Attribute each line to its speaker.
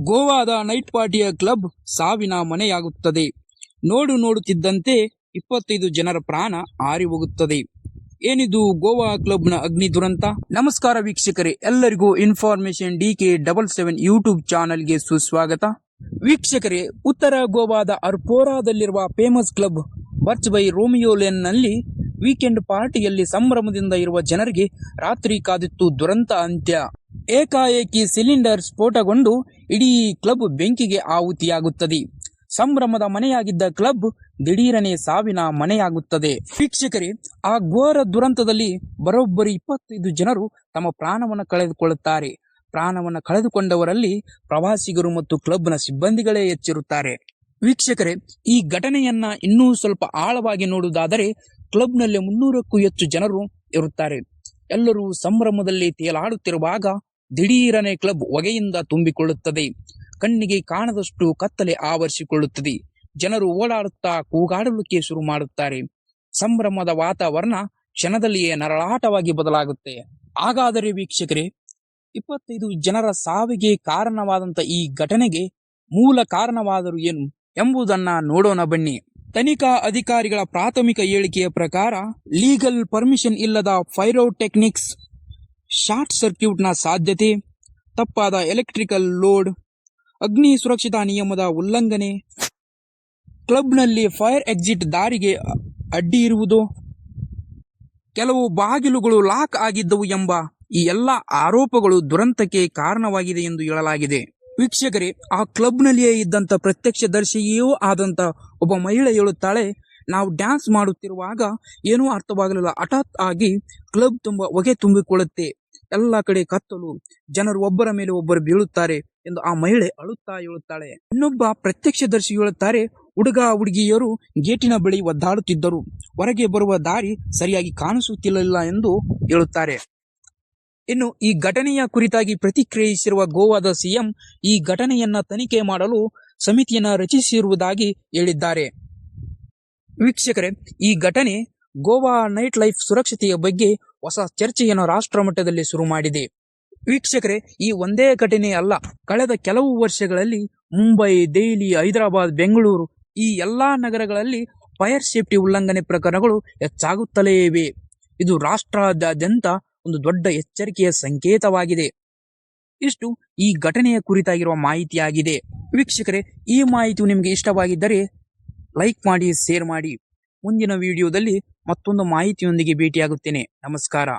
Speaker 1: ಗೋವಾದ ನೈಟ್ ಪಾರ್ಟಿಯ ಕ್ಲಬ್ ಸಾವಿನ ಮನೆಯಾಗುತ್ತದೆ. ನೋಡುತ್ತಿದ್ದಂತೆ 25 ಜನರ ಪ್ರಾಣ ಹಾರಿ ಹೋಗುತ್ತದೆ. ಏನಿದು ಗೋವಾ ಕ್ಲಬ್ನ ಅಗ್ನಿ ದುರಂತ? ನಮಸ್ಕಾರ ವೀಕ್ಷಕರೇ, ಎಲ್ಲರಿಗೂ ಇನ್ಫಾರ್ಮೇಶನ್ DK77 ಯೂಟ್ಯೂಬ್ ಚಾನಲ್ಗೆ ಸುಸ್ವಾಗತ. ವೀಕ್ಷಕರೇ, ಉತ್ತರ ಗೋವಾದ ಅರ್ಪೋರಾದಲ್ಲಿರುವ ಫೇಮಸ್ ಕ್ಲಬ್ ಬರ್ಚ್ ಬೈ ರೋಮಿಯೋಲೆನ್ನಲ್ಲಿ ವೀಕೆಂಡ್ ಪಾರ್ಟಿಯಲ್ಲಿ ಸಂಭ್ರಮದಿಂದ ಇರುವ ಜನರಿಗೆ ರಾತ್ರಿ ಕಾದಿತ್ತು ದುರಂತ ಅಂತ್ಯ. ಏಕಾಏಕಿ ಸಿಲಿಂಡರ್ ಸ್ಫೋಟಗೊಂಡು ಇಡೀ ಕ್ಲಬ್ ಬೆಂಕಿಗೆ ಆಹುತಿಯಾಗುತ್ತದೆ. ಸಂಭ್ರಮದ ಮನೆಯಾಗಿದ್ದ ಕ್ಲಬ್ ದಿಢೀರನೆ ಸಾವಿನ ಮನೆಯಾಗುತ್ತದೆ. ವೀಕ್ಷಕರೇ, ಆ ಘೋರ ದುರಂತದಲ್ಲಿ ಬರೋಬ್ಬರಿ 25 ಜನರು ತಮ್ಮ ಪ್ರಾಣವನ್ನು ಕಳೆದುಕೊಳ್ಳುತ್ತಾರೆ. ಪ್ರಾಣವನ್ನು ಕಳೆದುಕೊಂಡವರಲ್ಲಿ ಪ್ರವಾಸಿಗರು ಮತ್ತು ಕ್ಲಬ್ನ ಸಿಬ್ಬಂದಿಗಳೇ ಹೆಚ್ಚಿರುತ್ತಾರೆ. ವೀಕ್ಷಕರೇ, ಈ ಘಟನೆಯನ್ನ ಇನ್ನೂ ಸ್ವಲ್ಪ ಆಳವಾಗಿ ನೋಡುವುದಾದರೆ ಕ್ಲಬ್ನಲ್ಲಿ 300ಕ್ಕೂ ಹೆಚ್ಚು ಜನರು ಇರುತ್ತಾರೆ. ಎಲ್ಲರೂ ಸಂಭ್ರಮದಲ್ಲಿ ತೇಲಾಡುತ್ತಿರುವಾಗ ದಿಢೀರನೆ ಕ್ಲಬ್ ಹೊಗೆಯಿಂದ ತುಂಬಿಕೊಳ್ಳುತ್ತದೆ. ಕಣ್ಣಿಗೆ ಕಾಣದಷ್ಟು ಕತ್ತಲೆ ಆವರಿಸಿಕೊಳ್ಳುತ್ತದೆ. ಜನರು ಓಡಾಡುತ್ತಾ ಕೂಗಾಡಲಿಕ್ಕೆ ಶುರು ಮಾಡುತ್ತಾರೆ. ಸಂಭ್ರಮದ ವಾತಾವರಣ ಕ್ಷಣದಲ್ಲಿಯೇ ನರಳಾಟವಾಗಿ ಬದಲಾಗುತ್ತೆ. ಹಾಗಾದರೆ ವೀಕ್ಷಕರೇ, 25 ಜನರ ಸಾವಿಗೆ ಕಾರಣವಾದಂತ ಈ ಘಟನೆಗೆ ಮೂಲ ಕಾರಣವಾದರೂ ಏನು ಎಂಬುದನ್ನ ನೋಡೋಣ ಬನ್ನಿ. ತನಿಖಾ ಅಧಿಕಾರಿಗಳ ಪ್ರಾಥಮಿಕ ಹೇಳಿಕೆಯ ಪ್ರಕಾರ ಲೀಗಲ್ ಪರ್ಮಿಷನ್ ಇಲ್ಲದ ಪೈರೋಟೆಕ್ನಿಕ್ಸ್, ಶಾರ್ಟ್ ಸರ್ಕ್ಯೂಟ್ನ ಸಾಧ್ಯತೆ, ತಪ್ಪಾದ ಎಲೆಕ್ಟ್ರಿಕಲ್ ಲೋಡ್, ಅಗ್ನಿ ಸುರಕ್ಷತಾ ನಿಯಮದ ಉಲ್ಲಂಘನೆ, ಕ್ಲಬ್ನಲ್ಲಿ ಫೈರ್ ಎಕ್ಸಿಟ್ ದಾರಿಗೆ ಅಡ್ಡಿ ಇರುವುದು, ಕೆಲವು ಬಾಗಿಲುಗಳು ಲಾಕ್ ಆಗಿದ್ದವು ಎಂಬ ಈ ಎಲ್ಲ ಆರೋಪಗಳು ದುರಂತಕ್ಕೆ ಕಾರಣವಾಗಿದೆ ಎಂದು ಹೇಳಲಾಗಿದೆ. ವೀಕ್ಷಕರೇ, ಆ ಕ್ಲಬ್ನಲ್ಲಿಯೇ ಇದ್ದಂತ ಪ್ರತ್ಯಕ್ಷದರ್ಶಿಯೂ ಆದಂತ ಒಬ್ಬ ಮಹಿಳೆ ಹೇಳುತ್ತಾಳೆ, ನಾವು ಡ್ಯಾನ್ಸ್ ಮಾಡುತ್ತಿರುವಾಗ ಏನೂ ಅರ್ಥವಾಗಲಿಲ್ಲ. ಹಠಾತ್ ಆಗಿ ಕ್ಲಬ್ ತುಂಬ ಹೊಗೆ ತುಂಬಿಕೊಳ್ಳುತ್ತೆ, ಎಲ್ಲ ಕಡೆ ಕತ್ತಲು, ಜನರು ಒಬ್ಬರ ಮೇಲೆ ಒಬ್ಬರು ಬೀಳುತ್ತಾರೆ ಎಂದು ಆ ಮಹಿಳೆ ಅಳುತ್ತಾ ಹೇಳುತ್ತಾಳೆ. ಇನ್ನೊಬ್ಬ ಪ್ರತ್ಯಕ್ಷದರ್ಶಿ ಹೇಳುತ್ತಾರೆ, ಹುಡುಗ ಹುಡುಗಿಯರು ಗೇಟಿನ ಬಳಿ ಒದ್ದಾಡುತ್ತಿದ್ದರು, ಹೊರಗೆ ಬರುವ ದಾರಿ ಸರಿಯಾಗಿ ಕಾಣಿಸುತ್ತಿರಲಿಲ್ಲ ಎಂದು ಹೇಳುತ್ತಾರೆ. ಇನ್ನು ಈ ಘಟನೆಯ ಕುರಿತಾಗಿ ಪ್ರತಿಕ್ರಿಯಿಸಿರುವ ಗೋವಾದ ಸಿಎಂ ಈ ಘಟನೆಯನ್ನ ತನಿಖೆ ಮಾಡಲು ಸಮಿತಿಯನ್ನ ರಚಿಸಿರುವುದಾಗಿ ಹೇಳಿದ್ದಾರೆ. ವೀಕ್ಷಕರೇ, ಈ ಘಟನೆ ಗೋವಾ ನೈಟ್ ಲೈಫ್ ಸುರಕ್ಷತೆಯ ಬಗ್ಗೆ ಹೊಸ ಚರ್ಚೆಯನ್ನು ರಾಷ್ಟ್ರ ಮಟ್ಟದಲ್ಲಿ ಶುರು ಮಾಡಿದೆ. ವೀಕ್ಷಕರೇ, ಈ ಒಂದೇ ಘಟನೆ ಅಲ್ಲ, ಕಳೆದ ಕೆಲವು ವರ್ಷಗಳಲ್ಲಿ ಮುಂಬೈ, ದೆಹಲಿ, ಹೈದರಾಬಾದ್, ಬೆಂಗಳೂರು ಈ ಎಲ್ಲಾ ನಗರಗಳಲ್ಲಿ ಫೈರ್ ಸೇಫ್ಟಿ ಉಲ್ಲಂಘನೆ ಪ್ರಕರಣಗಳು ಹೆಚ್ಚಾಗುತ್ತಲೇ ಇವೆ. ಇದು ರಾಷ್ಟ್ರಾದ್ಯಂತ ಒಂದು ದೊಡ್ಡ ಎಚ್ಚರಿಕೆಯ ಸಂಕೇತವಾಗಿದೆ. ಇಷ್ಟು ಈ ಘಟನೆಯ ಕುರಿತಾಗಿರುವ ಮಾಹಿತಿಯಾಗಿದೆ. ವೀಕ್ಷಕರೇ, ಈ ಮಾಹಿತಿಯು ನಿಮಗೆ ಇಷ್ಟವಾಗಿದ್ದರೆ ಲೈಕ್ ಮಾಡಿ, ಶೇರ್ ಮಾಡಿ. ಮುಂದಿನ ವಿಡಿಯೋದಲ್ಲಿ ಮತ್ತೊಂದು ಮಾಹಿತಿಯೊಂದಿಗೆ ಭೇಟಿಯಾಗುತ್ತೇನೆ. ನಮಸ್ಕಾರ.